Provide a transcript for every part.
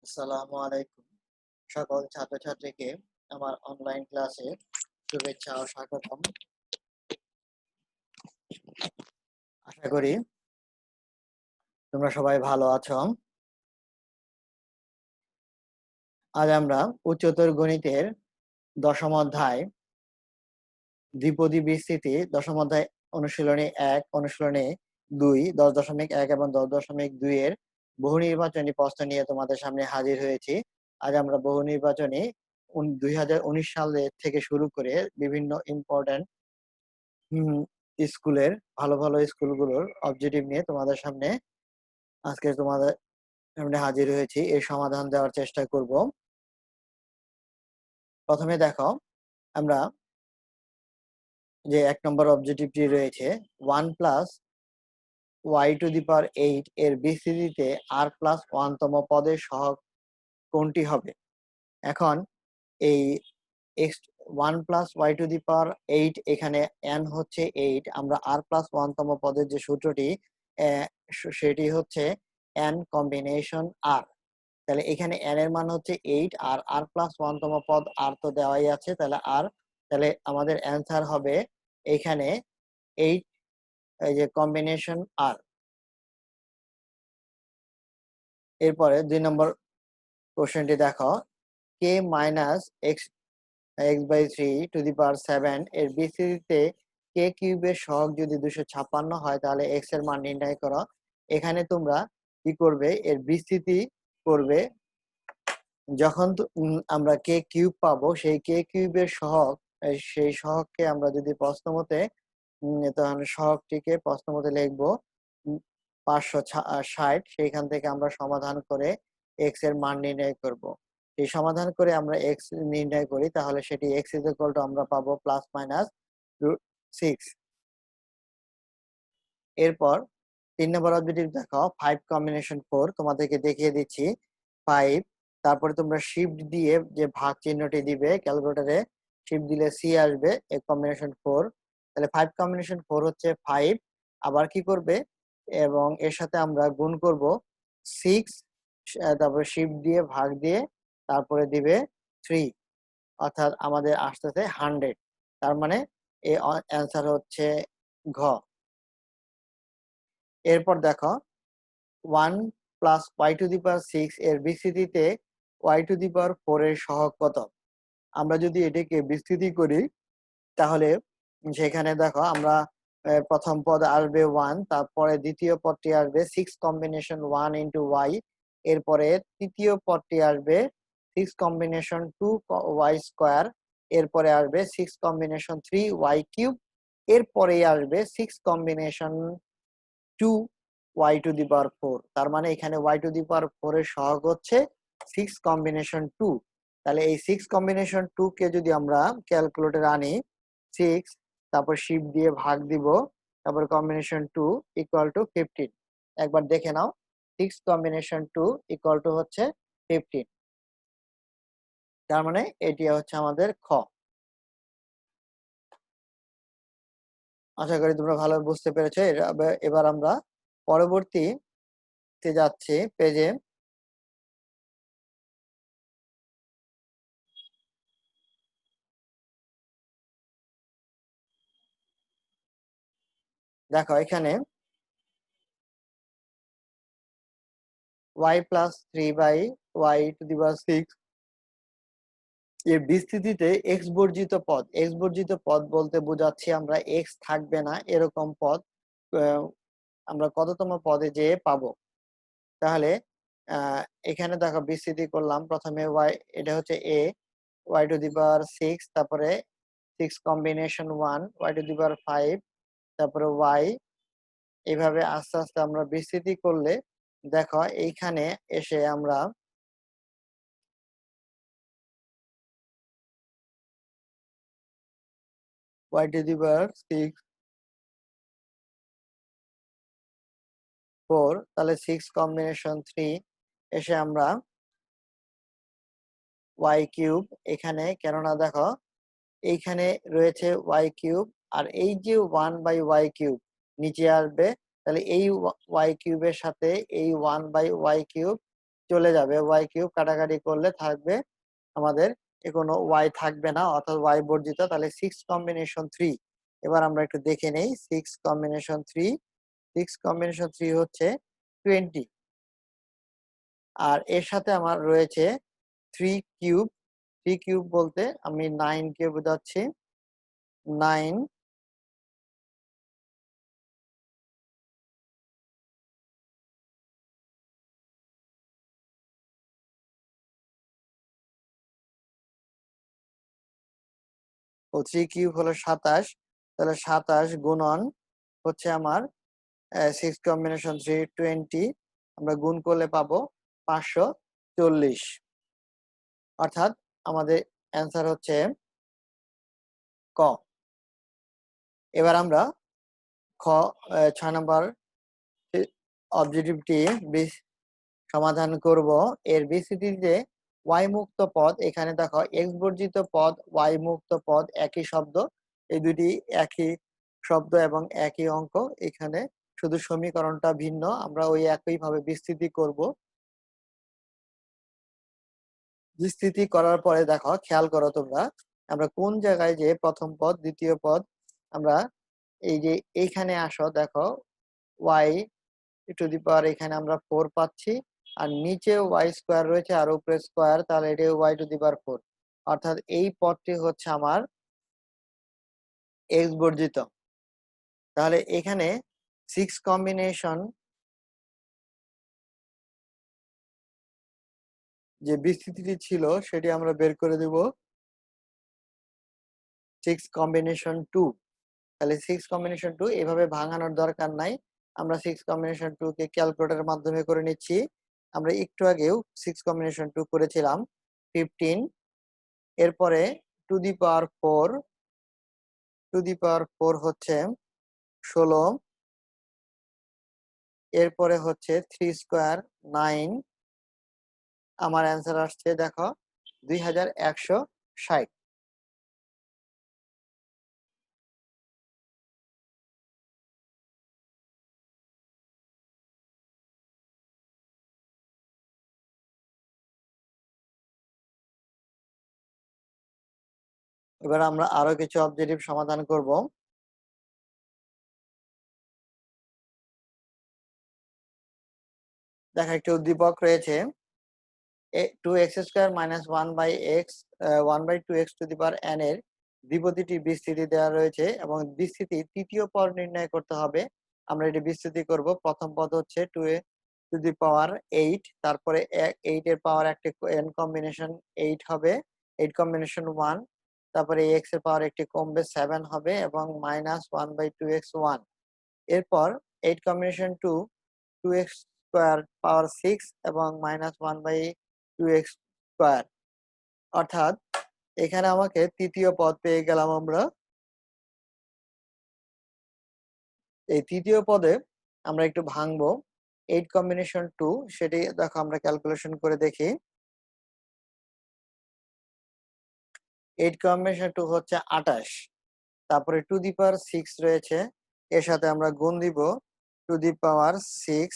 আসসালামু আলাইকুম। সকল ছাত্রছাত্রীকে আমার অনলাইন ক্লাসে শুভেচ্ছা ও স্বাগতম। আশা করি তোমরা সবাই ভালো আছো। আজ আমরা উচ্চতর গণিতের দশম অধ্যায় দ্বিপদী বিস্তৃতি দশম অধ্যায় অনুশীলনী ১, অনুশীলনী ২, ১০.১ এবং ১০.২ এর বহু নির্বাচনী প্রশ্ন নিয়ে তোমাদের সামনে হাজির হয়েছি। আজ আমরা বহু নির্বাচনী ২০১৯ সালে থেকে শুরু করে বিভিন্ন ইম্পর্টেন্ট স্কুলের ভালো ভালো স্কুলগুলোর অবজেক্টিভ নিয়ে তোমাদের সামনে হাজির হয়েছি। এর সমাধান দেওয়ার চেষ্টা করব। প্রথমে দেখো, আমরা যে ১ নম্বর অবজেক্টিভটি রয়েছে 1+y⁸ এর বিস্তৃতিতে r+1 তম পদের সহগ কোনটি হবে? এখন এই x1+y⁸ এখানে n হচ্ছে 8, আমরা r+1 তম পদের যে সূত্রটি সেটি হচ্ছে n কম্বিনেশন r। তাহলে এখানে n এর মান হচ্ছে 8 আর r+1 তম পদ r তো দেওয়াই আছে, তাহলে আমাদের অ্যান্সার হবে এখানে 8, এই যে কম্বিনেশন r। এরপরে 2 নম্বর কোশ্চেনটি দেখো, k - x/3 এর বিস্তৃতিতে k কিউবের সহগ যদি 256 হয় তাহলে x এর মান নির্ণয় করো। এখানে তোমরা কি করবে, এর বিস্তৃতি করবে। যখন আমরা কে কিউব পাবো, সেই কে কিউবের সহগ, সেই সহগকে আমরা যদি প্রশ্নমতে তাহলে সহগটিকে প্রশ্নমতে লিখবো 560। সেইখান থেকে আমরা সমাধান করে এক্স এর মান নির্ণয় করব। এই সমাধান করে আমরা এক্স নির্ণয় করি, তাহলে সেটি এক্স ইজ ইকুয়াল টু আমরা পাবো +-6। এরপর 3 নম্বর অবজেক্টিভ দেখো, 5 কম্বিনেশন 4। তোমাদেরকে দেখিয়ে দিচ্ছি 5, তারপরে তোমরা শিফট দিয়ে যে ভাগ চিহ্নটি দিবে ক্যালকুলেটরে, শিফট দিলে সি আসবে, এই কম্বিনেশন 4। তাহলে 5 কম্বিনেশন 4 হচ্ছে 5। আবার কি করবে, এবং এর সাথে আমরা গুণ করব 6, তারপরে শিফট দিয়ে ভাগ দিয়ে তারপরে দিবে 3, অর্থাৎ আমাদের আসতেছে 100। তার মানে এই অ্যান্সার হচ্ছে ঘ। এরপর দেখো, 1+y⁶ এর বিস্তৃতিতে y⁴ এর সহগ কত? আমরা যদি এটিকে বিস্তৃতি করি তাহলে সেখানে দেখো, আমরা প্রথম পদ আসবে 1, তারপরে দ্বিতীয় পদটি আসবে 6 কম্বিনেশন 1 ইন্টু y, এরপরে তৃতীয় পদটি আসবে 6 কম্বিনেশন 2y², এরপরে আসবে 6 কম্বিনেশন 3y³, এরপরেই আসবে 6 কম্বিনেশন 2y⁴। তার মানে এখানে y⁴ এর সহগ হচ্ছে 6 কম্বিনেশন 2। তাহলে এই 6 কম্বিনেশন 2 কে যদি আমরা ক্যালকুলেটরে আনি, 6 তারপর শিফট দিয়ে ভাগ দিব, তারপর কম্বিনেশন 2 ইকুয়াল টু 15। একবার দেখে নাও, 6 কম্বিনেশন 2 ইকুয়াল টু হচ্ছে 15। তার মানে এটি হচ্ছে আমাদের খ। আশা করি তোমরা ভালো বুঝতে পেরেছো। এবার আমরা পরবর্তীতে যাচ্ছি পেজে। দেখো এখানে y+3/y⁶ এর বিস্তৃতিতে x বর্জিত পদ, x বর্জিত পদ বলতে বোঝাচ্ছি আমরা x থাকবে না এরকম পদ আমরা কততম পদে যেয়ে পাবো। তাহলে এখানে দেখো বিস্তৃতি করলাম, প্রথমে y, এটা হচ্ছে a, y⁶, তারপরে 6 কম্বিনেশন 1, y⁵, তারপরে y। এইভাবে আস্তে আস্তে আমরা বিস্তৃতি করলে দেখো এইখানে এসে আমরা y⁶ 4, তাহলে 6 কম্বিনেশন 3 এসে আমরা y³ এখানে, কেননা দেখো এইখানে রয়েছে y³ আর এই যে 1/y³ নিচে আসবে, তাহলে এই y³ এর সাথে এই 1/y³ চলে যাবে, ওয়াই কিউব কাটাকাটি করলে থাকবে আমাদের কোনো ওয়াই থাকবে না, অর্থাৎ ওয়াই বর্জিত। তাহলে 6 কম্বিনেশন 3। এবার আমরা একটু দেখে নেই 6 কম্বিনেশন 3। 6 কম্বিনেশন 3 হচ্ছে 20। আর এর সাথে আমার রয়েছে 3 কিউব। 3 কিউব বলতে আমি 9 কে বোঝাচ্ছি। 9 ও 3 কিউব হলো 27। তাহলে 27 গুণন হচ্ছে আমার 6 কম্বিনেশন 3 20। আমরা গুণ করলে পাবো 540। অর্থাৎ আমাদের অ্যান্সার হচ্ছে ক। এবার আমরা খ 6 নম্বর অবজেক্টিভটি সমাধান করব। এর বিস্তৃতিতে ওয়াই মুক্ত পদ, এখানে দেখো এক্স বর্জিত পদ, ওয়াই মুক্ত পদ একই শব্দ, এই দুটি একই শব্দ এবং একই অঙ্ক। এখানে শুধু সমীকরণটা ভিন্ন, আমরা ওই একইভাবে বিস্তৃতি করব। বিস্তৃতি করার পরে দেখো, খেয়াল করো তোমরা, আমরা কোন জায়গায় যে প্রথম পদ দ্বিতীয় পদ, আমরা এই যে এইখানে আসো, দেখো ওয়াই টু দি পাওয়ার এখানে আমরা 4 পাচ্ছি, আর নিচে ওয়াই স্কোয়ার রয়েছে আর উপরে স্কোয়ার, তাহলে এটা ওয়াই টু দি পাওয়ার 4। অর্থাৎ এই পদটি হচ্ছে আমার এক্স বর্জিত। তাহলে এখানে 6 কম্বিনেশন যে বিস্তৃতিটি ছিল সেটি আমরা বের করে দেব 6 কম্বিনেশন 2। তাহলে 6 কম্বিনেশন 2 এভাবে ভাঙানোর দরকার নাই, আমরা 6 কম্বিনেশন 2 কে ক্যালকুলেটরের মাধ্যমে করে নিচ্ছি। আমরা একটু আগেও 6 কম্বিনেশন 2 করেছিলাম 15। এরপরে two the power 4, two the power 4 হচ্ছে 16। এরপরে হচ্ছে 3 স্কোয়ার 9। আমার অ্যান্সার আসছে দেখো 2160। এবার আমরা আরো কিছু অবজেক্টিভ সমাধান করব। দেখা একটি উদ্দীপক রয়েছে 2x² - 1/x 1/2x two the power n এর দ্বিপদীটি বিস্তৃতি দেওয়া রয়েছে এবং বিস্তৃতি তৃতীয় পদ নির্ণয় করতে হবে। আমরা এটি বিস্তৃতি করব। প্রথম পদ হচ্ছে 2a টু দি পাওয়ার 8, তারপরে 8 এর পাওয়ার একটি n কম্বিনেশন 8 হবে, 8 কম্বিনেশন 1, তারপরে x এর পাওয়ার একটি কমবে 7 হবে এবং -1/2x 1। এরপর 8 কম্বিনেশন 2 2x স্কোয়ার পাওয়ার 6 এবং -1/2x স্কোয়ার। অর্থাৎ এখানে আমাকে তৃতীয় পদ পেয়ে গেলাম আমরা। এই তৃতীয় পদে আমরা একটু ভাঙবো 8 কম্বিনেশন 2, সেটি দেখো আমরা ক্যালকুলেশন করে দেখি। 8 কম্বিনেশন 2 হচ্ছে 28। তারপরে টু দি পাওয়ার 6 রয়েছে, এর সাথে আমরা গুণ দিব টু দি পাওয়ার 6।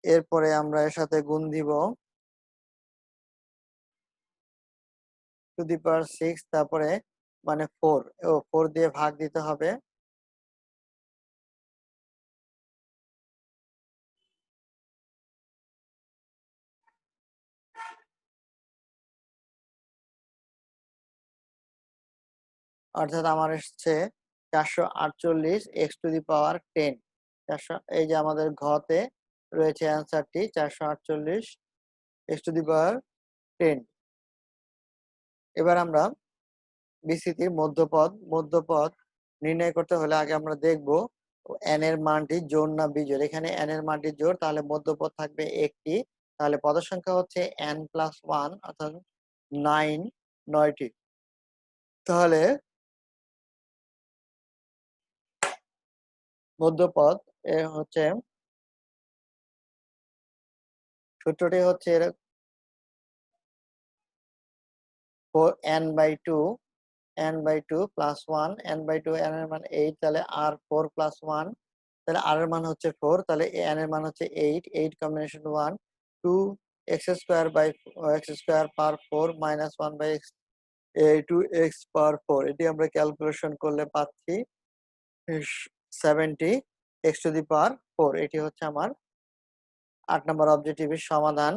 এরপরে আমরা এর সাথে গুণ দিব টু দি পাওয়ার 6, তারপরে মানে 4 ও 4 দিয়ে ভাগ দিতে হবে। অর্থাৎ আমার এসছে 448 এক্স টু দি পাওয়ার 10। 400, এই যে আমাদের ঘতে রয়েছে অ্যান্সারটি 448 এক্স টু দি পাওয়ার 10। এবার আমরা বিস্তৃতির মধ্যপদ নির্ণয় করতে হলে আগে আমরা দেখব n এর মানটি জোড় না বিজোড়। এখানে n এর মানটি জোড়, তাহলে মধ্যপদ থাকবে একটি, তাহলে পদের সংখ্যা হচ্ছে n+1, অর্থাৎ 9, 9টি। তাহলে মধ্যপদ হচ্ছে সূত্রটি হচ্ছে n/2, n/2 + 1, n/2, n এর মান 8, তাহলে r 4 + 1, তাহলে r এর মান হচ্ছে 4, তাহলে n এর মান হচ্ছে 8, 8 combination 1, 2 x square by x square power 4 minus 1 by x to x power 4, এটি আমরা ক্যালকুলেশন করলে পাচ্ছি 70 এক্স টু দি পাওয়ার 4। এটি হচ্ছে আমার 8 নম্বর অবজেক্টিভের সমাধান।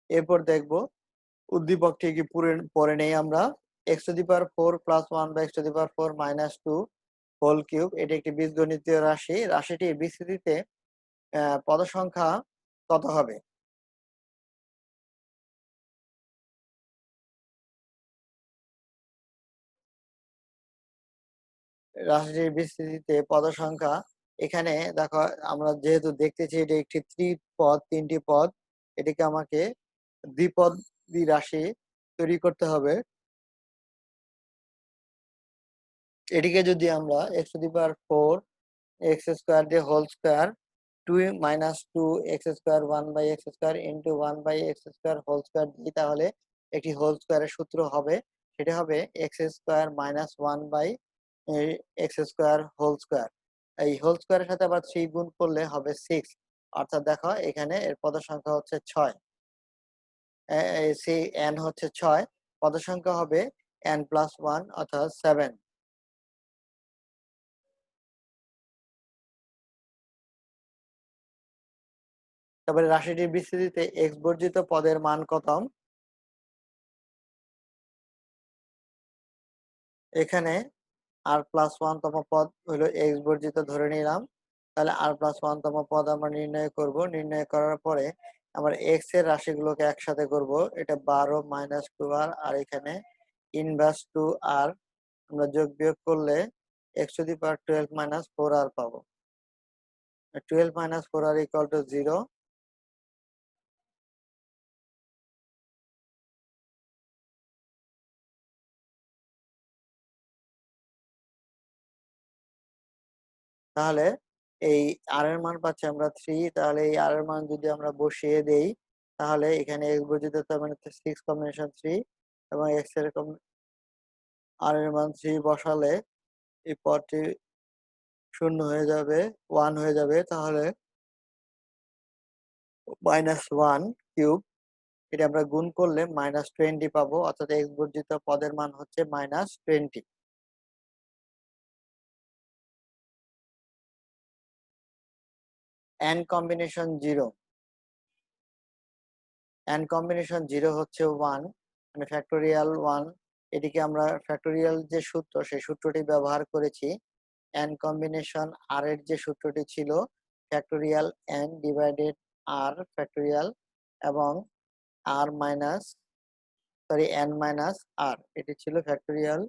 এরপর দেখব উদ্দীপকটি কি পরে নেই আমরা। X to the power 4 plus 1 by x to the power 4 minus 2 whole cube, এটি একটি বীজগণিতীয় রাশি। রাশিটির বিস্তৃতিতে পদ সংখ্যা কত হবে? রাশিটির বিস্তৃতিতে পদ সংখ্যা, এখানে দেখো আমরা যেহেতু দেখতেছি এটি একটি ত্রিপদ, 3টি পদ, এটিকে আমাকে দ্বিপদী রাশি তৈরি করতে হবে। এটিকে যদি আমরা x to the power 4 x square দিয়ে whole square 2 minus 2 x square 1 by x square into 1 by x square whole square দিই, তাহলে একটি হোল স্কোয়ারের সূত্র হবে, সেটা হবে x square minus 1 by x square whole square. এই হোল স্কোয়ারের সাথে আবার 3 গুণ করলে হবে 6, অর্থাৎ দেখো এখানে এর পদ সংখ্যা হচ্ছে 6, সেই n হচ্ছে 6, পদ সংখ্যা হবে n প্লাস 1 অর্থাৎ 7। তারপরে রাশিটির বিস্তৃতিতে এক্স বর্জিত পদের মান কত? এখানে আর প্লাস 1 তম পদ হলো এক্স বর্জিত ধরে নিলাম, তাহলে আর প্লাস 1 তম পদ আমরা নির্ণয় করব। নির্ণয় করার পরে আমরা এক্স এর রাশিগুলোকে একসাথে করব। এটা 12 মাইনাস 2r, আর এখানে ইনভার্স 2r, আমরা যোগ বিয়োগ করলে x to the power 12 minus 4r পাবো। 12 মাইনাস 4r ইকুয়াল টু 0। তাহলে এই আর এর মান পাচ্ছি আমরা 3, তাহলে এই আর এর মান যদি আমরা বসিয়ে দেই, তাহলে এখানে এক্স বর্জিত তার মানে 6 কম্বিনেশন 3, এবং এক্স এর আর এর মান 3 বসালে এই পদটি শূন্য হয়ে যাবে, 1 হয়ে যাবে, তাহলে মাইনাস 1 কিউব, এটা আমরা গুণ করলে মাইনাস 20 পাবো, অর্থাৎ এক্স বর্জিত পদের মান হচ্ছে minus 20। n combination 0, n combination 0 হচ্ছে 1, মানে ফ্যাক্টোরিয়াল 1। এটিকে আমরা ফ্যাক্টোরিয়াল যে সূত্র, সেই সূত্রটি ব্যবহার করেছি। n কম্বিনেশন r এর যে সূত্রটি ছিল factorial n divided r factorial, এবং r minus n minus r, এটি ছিল ফ্যাক্টোরিয়াল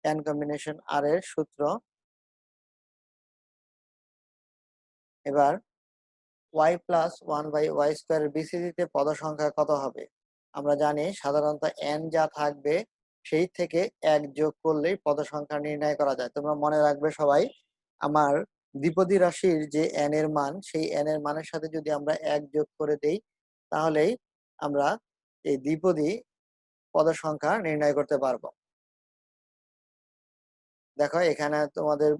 n কম্বিনেশন r এর সূত্র। এবার y প্লাস 1 বাই ওয়াই স্কোয়ারের বিসিডিতে পদ সংখ্যা কত হবে? আমরা জানি সাধারণত n যা থাকবে সেই থেকে 1 যোগ করলেই পদ সংখ্যা নির্ণয় করা যায়। তোমরা মনে রাখবে সবাই, আমার দ্বিপদী রাশির যে n এর মান, সেই n এর মানের সাথে যদি আমরা 1 যোগ করে দেই, তাহলেই আমরা এই দ্বিপদী পদ সংখ্যা নির্ণয় করতে পারবো। দেখো এখানে তোমাদের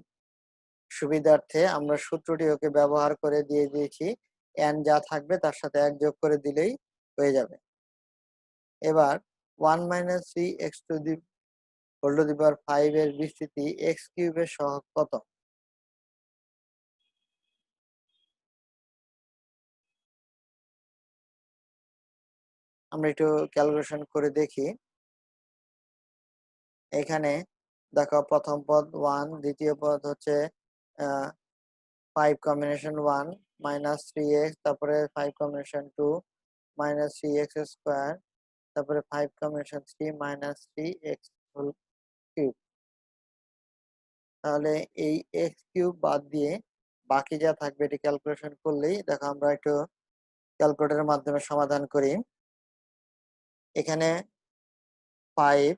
সুবিধার্থে আমরা সূত্রটি ওকে ব্যবহার করে দিয়ে দিয়েছি, n যা থাকবে তার সাথে 1 যোগ করে দিলেই হয়ে যাবে। এবার 1 minus 3 x to the whole to the power 5 এর বিস্তৃতি এক্স কিউবের সহগ কত? আমরা একটু ক্যালকুলেশন করে দেখি। এখানে দেখো প্রথম পদ 1, দ্বিতীয় পদ হচ্ছে 5 কম্বিনেশন 1 মাইনাস 3x, তারপরে 5 কম্বিনেশন 2 মাইনাস 3x স্কোয়ার, তারপরে 5 combination 3 minus 3x whole cube. তাহলে এই এক্স কিউব বাদ দিয়ে বাকি যা থাকবে এটি ক্যালকুলেশন করলেই, দেখো আমরা একটু ক্যালকুলেটরের মাধ্যমে সমাধান করি। এখানে 5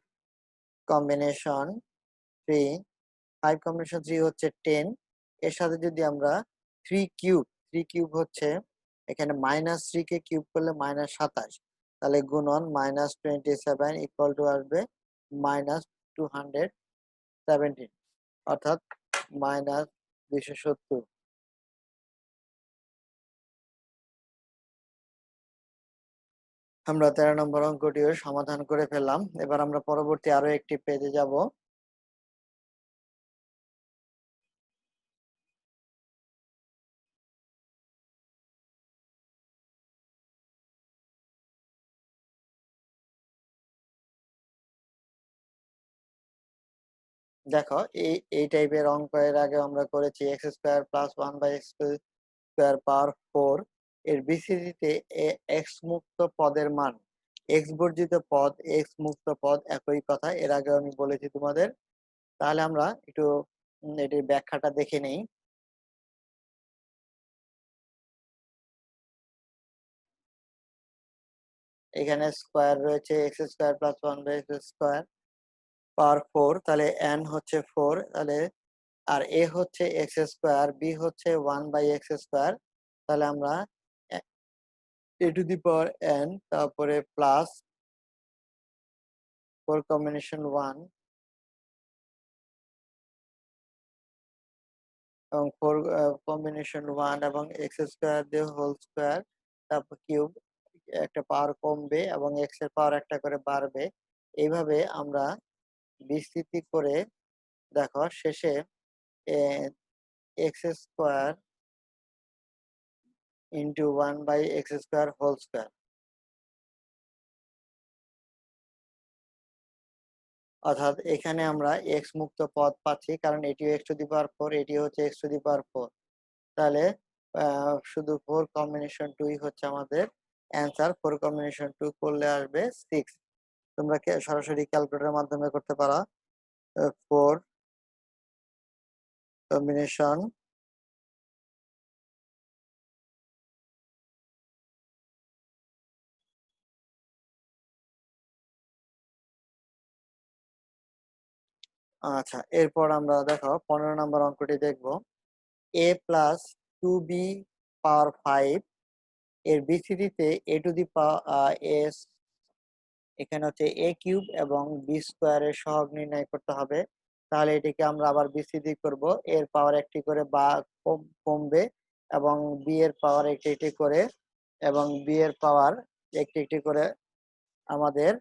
কম্বিনেশন 3, 5 কম্বিনেশন 3 হচ্ছে 10, এর সাথে যদি আমরা 3 কিউব, 3 কিউব হচ্ছে, এখানে মাইনাস 3 কে কিউব করলে মাইনাস 27, তাহলে গুণন -27 ইকুয়াল টু আসবে -217, অর্থাৎ -270। আমরা 13 নম্বর অঙ্কটিও সমাধান করে ফেললাম। এবার আমরা পরবর্তী আরো একটি পেজে যাব। দেখো এই টাইপের অঙ্ক এর আগে আমরা করেছি x² + 1/x² পাওয়ার 4 এর বিসিটিতে x মুক্ত পদের মান, x বর্জিত পদ, x মুক্ত পদ একই কথা, এর আগে আমি বলেছি তোমাদের। তাহলে আমরা একটু এটির ব্যাখ্যাটা দেখে নেই। এখানে স্কোয়ার রয়েছে x² + 1/x² পাওয়ার 4, তাহলে n হচ্ছে 4, তাহলে আর a হচ্ছে x², b হচ্ছে 1/x², তাহলে আমরা a two the power n, তারপরে প্লাস 4 কম্বিনেশন 1 এবং 4 কম্বিনেশন 1 এবং x² দিয়ে হোল স্কয়ার, তারপর কিউব, একটা পাওয়ার কমবে এবং x এর পাওয়ার একটা করে বাড়বে। এইভাবে আমরা বিস্তৃতি করে দেখো শেষে x² into 1/x² whole square, অর্থাৎ এখানে আমরা x মুক্ত পদ পাচ্ছি, কারণ এটিও x টু দি পাওয়ার 4, এটি হচ্ছে x টু দি পাওয়ার 4। তাহলে শুধু 4 কম্বিনেশন 2 হচ্ছে আমাদের অ্যান্সার। 4 কম্বিনেশন 2 করলে আসবে 6। তোমরা সরাসরি ক্যালকুলেটরের মাধ্যমে করতে পারো। 4 কম্বিনেশন আচ্ছা, এরপর আমরা দেখো 15 নম্বর অঙ্কটি দেখব। a প্লাস 2b পাওয়ার 5 এর বিসিটিতে a টু দি s, এখানে হচ্ছে a কিউব এবং b স্কোয়ার এর সহগ নির্ণয় করতে হবে। তাহলে এটিকে আমরা আবার বিসিটি করব, এর পাওয়ার একটি করে বা কমবে এবং b এর পাওয়ার একটি একটি করে, এবং b এর পাওয়ার একটি একটি করে আমাদের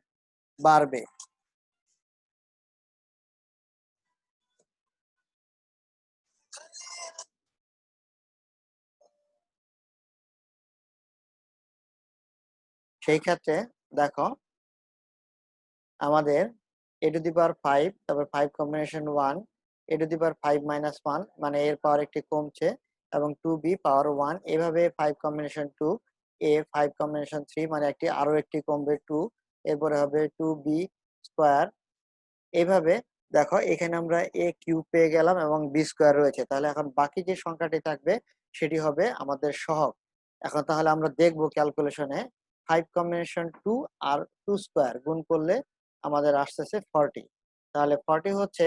বাড়বে। সেই ক্ষেত্রে দেখো আমাদের a টু দি পাওয়ার 5, তারপর 5 combination 1, a two the power 5 minus 1 মানে এর পাওয়ার একটি কমছে, এবং 2b পাওয়ার 1, এভাবে 5 কম্বিনেশন 2, a 5 কম্বিনেশন 3 মানে একটি আরো একটি কমবে 2, এরপরে হবে 2b স্কয়ার। এইভাবে দেখো এখানে আমরা a কিউব পেয়ে গেলাম এবং b স্কয়ার রয়েছে, তাহলে এখন বাকি যে সংখ্যাটি থাকবে সেটি হবে আমাদের সহগ। এখন তাহলে আমরা দেখব ক্যালকুলেশনে 5 কম্বিনেশন 2 আর 2 স্কয়ার গুণ করলে আমাদের আসতেছে 40। তাহলে 40 হচ্ছে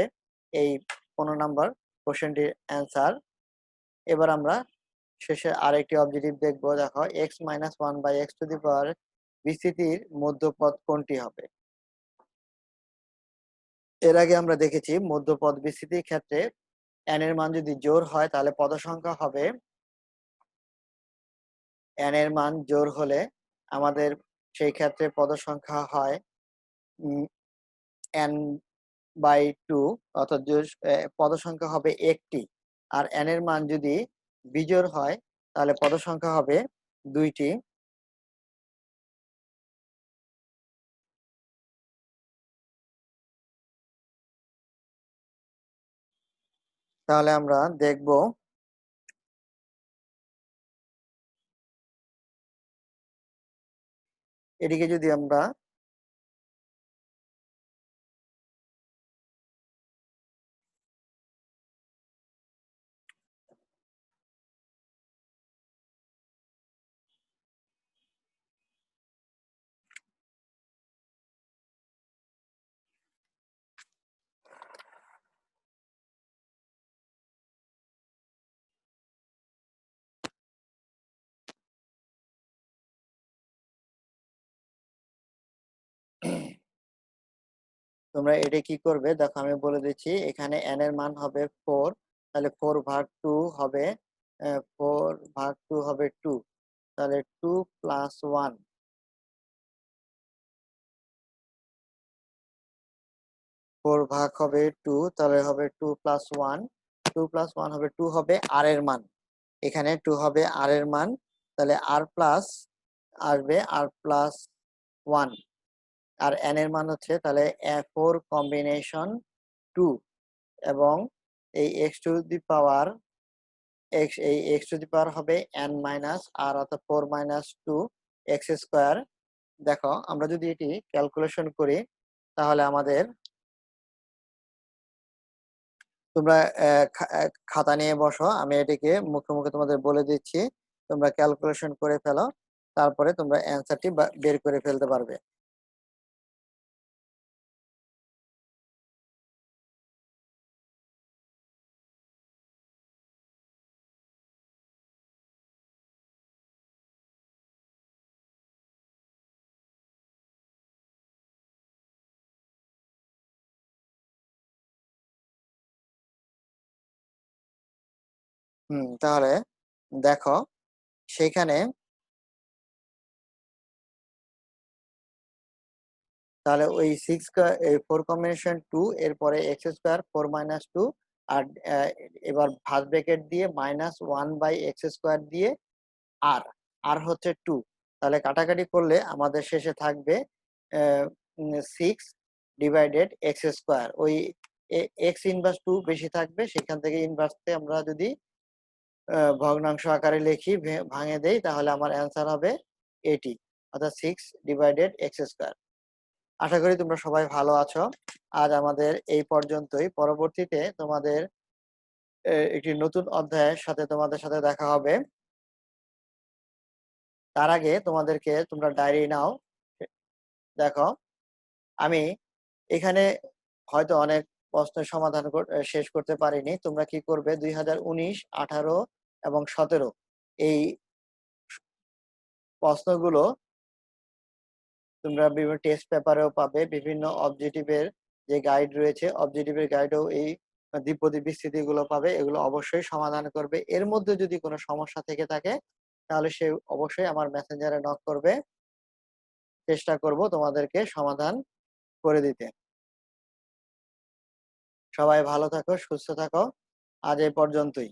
এই 15 নাম্বার কোশ্চেনটির অ্যান্সার। এবার আমরা শেষে আরেকটি অবজেক্টিভ দেখব। দেখো x - 1/x টু দি পাওয়ার বিস্তৃতির মধ্যপদ কোনটি হবে। এর আগে আমরা দেখেছি মধ্যপদ বিস্তৃতির ক্ষেত্রে n এর মান যদি জোড় হয় তাহলে পদ সংখ্যা হবে, n এর মান জোড় হলে আমাদের সেই ক্ষেত্রে পদ সংখ্যা হয় n বাই 2, অর্থাৎ পদ সংখ্যা হবে একটি। আর n এর মান যদি বিজোড় হয় তাহলে পদ সংখ্যা হবে দুইটি। তাহলে আমরা দেখব এটিকে যদি আমরা তোমরা এটা কি করবে দেখো আমি বলে দিচ্ছি। এখানে n এর মান হবে 4, তাহলে 4 ভাগ 2 হবে 4 ভাগ 2 হবে 2, তাহলে 2 প্লাস 1, 4 ভাগ হবে 2, তাহলে হবে 2 প্লাস 1, 2 প্লাস 1 হবে 2, হবে r এর মান। এখানে 2 হবে r এর মান, তাহলে r প্লাস আসবে r প্লাস 1, আর n এর মান হচ্ছে তাহলে 4 কম্বিনেশন 2, এবং এই x to the power x to the power হবে n মাইনাস r, অর্থাৎ 4 মাইনাস 2 x স্কোয়ার। দেখো আমরা যদি এটি ক্যালকুলেশন করি তাহলে আমাদের, তোমরা খাতা নিয়ে বসো, আমি এটিকে মুখে মুখে তোমাদের বলে দিচ্ছি, তোমরা ক্যালকুলেশন করে ফেলো, তারপরে তোমরা অ্যান্সারটি বের করে ফেলতে পারবে। তাহলে দেখো সেখানে, তাহলে ওই 4 কম্বিনেশন 2 এরপরে এক্স স্কোয়ার 4 মাইনাস 2, আর এবার ভাঁজ ব্র্যাকেট দিয়ে মাইনাস 1 বাই এক্স স্কোয়ার দিয়ে আর, আর হচ্ছে 2, তাহলে কাটাকাটি করলে আমাদের শেষে থাকবে 6 ডিভাইডেড এক্স স্কোয়ার। ওই এক্স ইনভার্স 2 বেশি থাকবে, সেখান থেকে ইনভার্সকে আমরা যদি ভগ্নাংশ আকারে লিখি, ভাঙে দেই, তাহলে আমার অ্যান্সার হবে এটি, অর্থাৎ 6 ডিভাইডেড এক্স স্কোয়ার। আশা করি তোমরা সবাই ভালো আছো। আজ আমাদের এই পর্যন্তই। পরবর্তীতে তোমাদের একটি নতুন অধ্যায়ের সাথে তোমাদের সাথে দেখা হবে। তার আগে তোমাদেরকে, তোমরা ডায়েরি নাও। দেখো আমি এখানে হয়তো অনেক প্রশ্নের সমাধান শেষ করতে পারিনি। তোমরা কি করবে, 2019, 18 এবং 17 এই প্রশ্নগুলো তোমরা বিভিন্ন টেস্ট পেপারেও পাবে, বিভিন্ন অবজেক্টিভের যে গাইড রয়েছে, অবজেক্টিভের গাইডেও এই দ্বিপদী বিস্তৃতিগুলো পাবে। এগুলো অবশ্যই সমাধান করবে। এর মধ্যে যদি কোনো সমস্যা থেকে থাকে তাহলে সে অবশ্যই আমার মেসেঞ্জারে নক করবে, চেষ্টা করব তোমাদেরকে সমাধান করে দিতে। সবাই ভালো থাকো, সুস্থ থাকো। আজ এই পর্যন্তই।